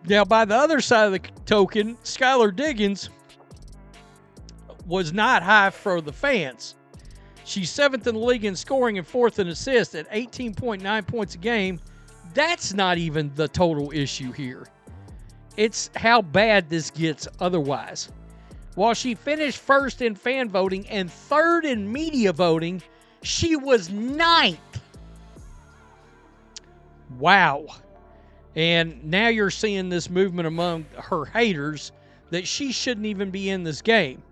Now, by the other side of the token, Skylar Diggins was not high for the fans. She's 7th in the league in scoring and 4th in assists at 18.9 points a game. That's not even the total issue here. It's how bad this gets otherwise. While she finished 1st in fan voting and 3rd in media voting, she was 9th. Wow. And now you're seeing this movement among her haters that she shouldn't even be in this game.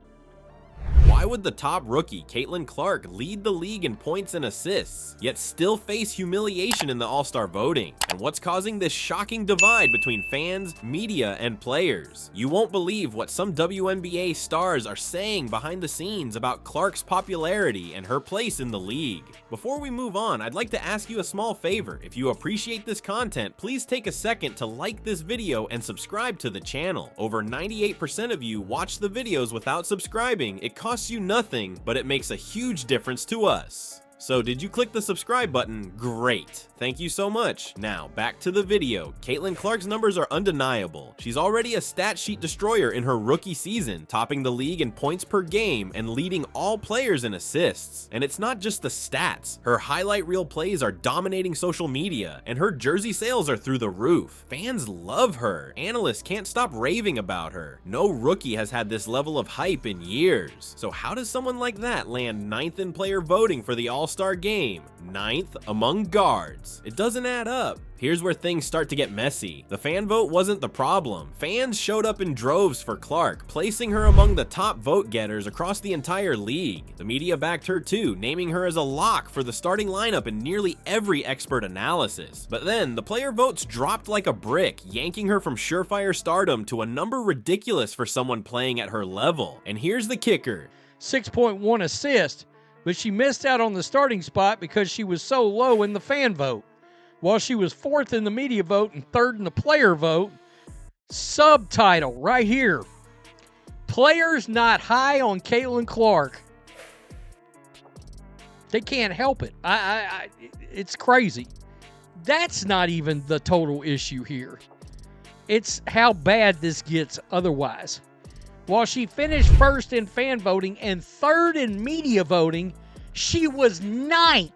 Why would the top rookie, Caitlin Clark, lead the league in points and assists, yet still face humiliation in the All-Star voting? And what's causing this shocking divide between fans, media, and players? You won't believe what some WNBA stars are saying behind the scenes about Clark's popularity and her place in the league. Before we move on, I'd like to ask you a small favor. If you appreciate this content, please take a second to like this video and subscribe to the channel. Over 98% of you watch the videos without subscribing. It costs you nothing, but it makes a huge difference to us. So did you click the subscribe button? Great. Thank you so much. Now, back to the video. Caitlin Clark's numbers are undeniable. She's already a stat sheet destroyer in her rookie season, topping the league in points per game and leading all players in assists. And it's not just the stats. Her highlight reel plays are dominating social media, and her jersey sales are through the roof. Fans love her. Analysts can't stop raving about her. No rookie has had this level of hype in years. So how does someone like that land 9th in player voting for the All-Star game? 9th among guards. It doesn't add up. Here's where things start to get messy. The fan vote wasn't the problem. Fans showed up in droves for Clark, placing her among the top vote getters across the entire league. The media backed her too, naming her as a lock for the starting lineup in nearly every expert analysis. But then, the player votes dropped like a brick, yanking her from surefire stardom to a number ridiculous for someone playing at her level. And here's the kicker. 6.1 assists, but she missed out on the starting spot because she was so low in the fan vote. While she was 4th in the media vote and 3rd in the player vote. Subtitle right here. Players not high on Caitlin Clark. They can't help it. It's crazy. That's not even the total issue here. It's how bad this gets otherwise. While she finished 1st in fan voting and 3rd in media voting, she was 9th.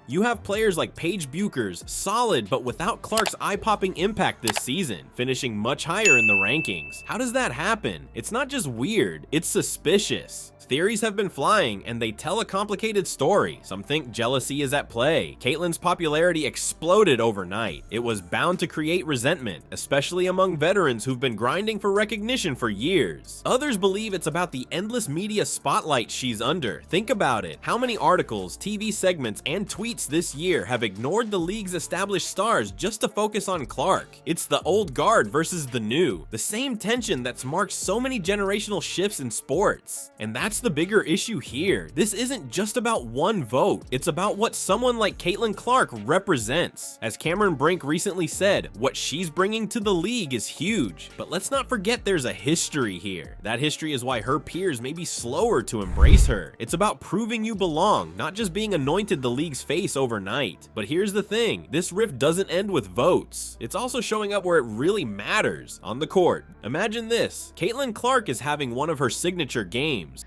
You have players like Paige Buchers, solid but without Clark's eye-popping impact this season, finishing much higher in the rankings. How does that happen? It's not just weird, it's suspicious. Theories have been flying, and they tell a complicated story. Some think jealousy is at play. Caitlin's popularity exploded overnight. It was bound to create resentment, especially among veterans who've been grinding for recognition for years. Others believe it's about the endless media spotlight she's under. Think about it. How many articles, TV segments, and tweets this year have ignored the league's established stars just to focus on Clark? It's the old guard versus the new. The same tension that's marked so many generational shifts in sports. And that's the bigger issue here. This isn't just about one vote. It's about what someone like Caitlin Clark represents. As Cameron Brink recently said, what she's bringing to the league is huge. But let's not forget there's a history here. That history is why her peers may be slower to embrace her. It's about proving you belong, not just being anointed the league's face overnight. But here's the thing, this rift doesn't end with votes. It's also showing up where it really matters, on the court. Imagine this, Caitlin Clark is having one of her signature games.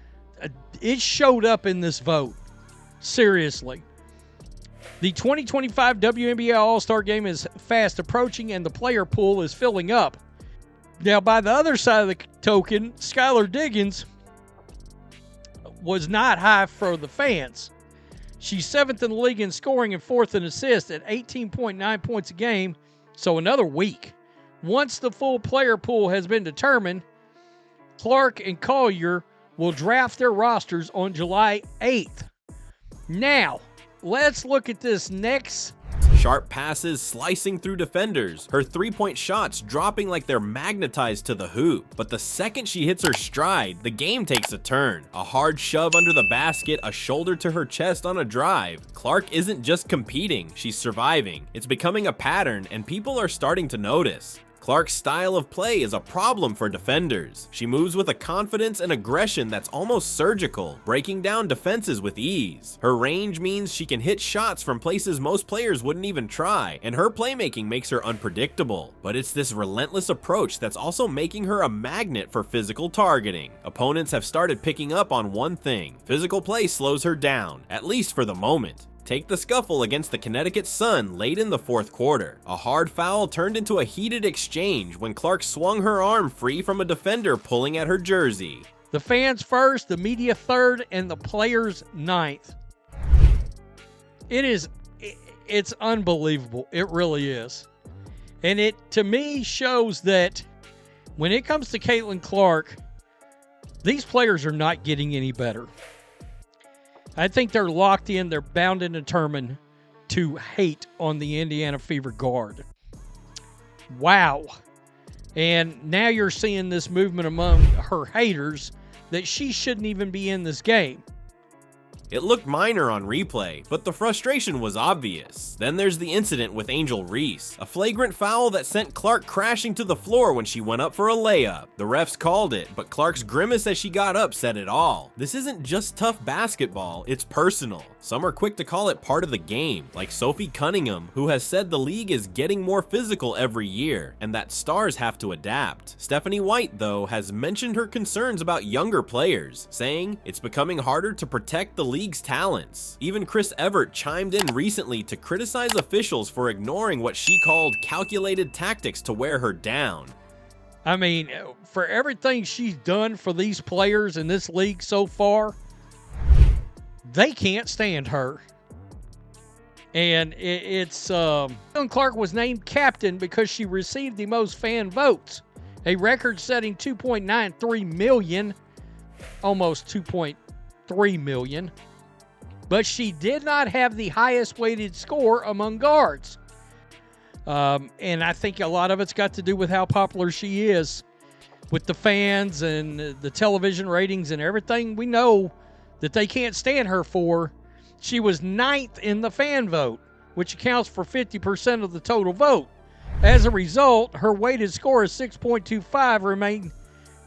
It showed up in this vote. Seriously. The 2025 WNBA All-Star Game is fast approaching and the player pool is filling up. Now, by the other side of the token, Skylar Diggins was not high for the fans. She's 7th in the league in scoring and 4th in assists at 18.9 points a game, so another week. Once the full player pool has been determined, Clark and Collier will draft their rosters on July 8th. Now, let's look at this next. Sharp passes slicing through defenders, her three-point shots dropping like they're magnetized to the hoop. But the second she hits her stride, the game takes a turn. A hard shove under the basket, a shoulder to her chest on a drive. Clark isn't just competing, she's surviving. It's becoming a pattern, and people are starting to notice. Clark's style of play is a problem for defenders. She moves with a confidence and aggression that's almost surgical, breaking down defenses with ease. Her range means she can hit shots from places most players wouldn't even try, and her playmaking makes her unpredictable. But it's this relentless approach that's also making her a magnet for physical targeting. Opponents have started picking up on one thing: physical play slows her down, at least for the moment. Take the scuffle against the Connecticut Sun late in the fourth quarter. A hard foul turned into a heated exchange when Clark swung her arm free from a defender pulling at her jersey. The fans first, the media third, and the players ninth. It's unbelievable. It really is. And it, to me, shows that when it comes to Caitlin Clark, these players are not getting any better. I think they're locked in. They're bound and determined to hate on the Indiana Fever guard. Wow. And now you're seeing this movement among her haters that she shouldn't even be in this game. It looked minor on replay, but the frustration was obvious. Then there's the incident with Angel Reese, a flagrant foul that sent Clark crashing to the floor when she went up for a layup. The refs called it, but Clark's grimace as she got up said it all. This isn't just tough basketball, it's personal. Some are quick to call it part of the game, like Sophie Cunningham, who has said the league is getting more physical every year, and that stars have to adapt. Stephanie White, though, has mentioned her concerns about younger players, saying it's becoming harder to protect the league's talents. Even Chris Evert chimed in recently to criticize officials for ignoring what she called calculated tactics to wear her down. I mean, for everything she's done for these players in this league so far, they can't stand her. And Caitlin Clark was named captain because she received the most fan votes, a record-setting 2.93 million, almost 2.3 million. But she did not have the highest weighted score among guards. And I think a lot of it's got to do with how popular she is with the fans and the television ratings and everything. We know that they can't stand her for. She was 9th in the fan vote, which accounts for 50% of the total vote. As a result, her weighted score is 6.25, remained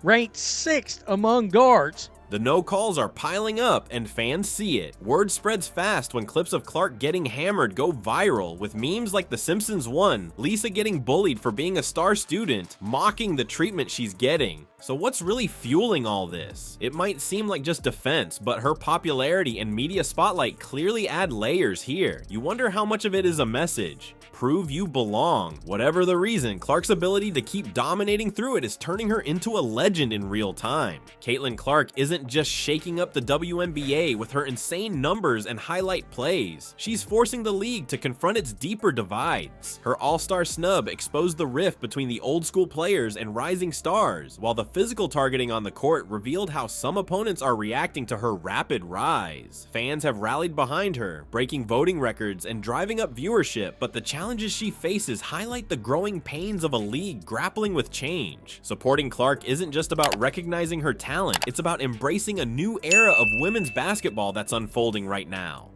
ranked 6th among guards. The no calls are piling up and fans see it. Word spreads fast when clips of Clark getting hammered go viral, with memes like The Simpsons one, Lisa getting bullied for being a star student, mocking the treatment she's getting. So what's really fueling all this? It might seem like just defense, but her popularity and media spotlight clearly add layers here. You wonder how much of it is a message. Prove you belong. Whatever the reason, Clark's ability to keep dominating through it is turning her into a legend in real time. Caitlin Clark isn't just shaking up the WNBA with her insane numbers and highlight plays. She's forcing the league to confront its deeper divides. Her all-star snub exposed the rift between the old school players and rising stars, while the physical targeting on the court revealed how some opponents are reacting to her rapid rise. Fans have rallied behind her, breaking voting records and driving up viewership, but the challenges she faces highlight the growing pains of a league grappling with change. Supporting Clark isn't just about recognizing her talent, it's about embracing a new era of women's basketball that's unfolding right now.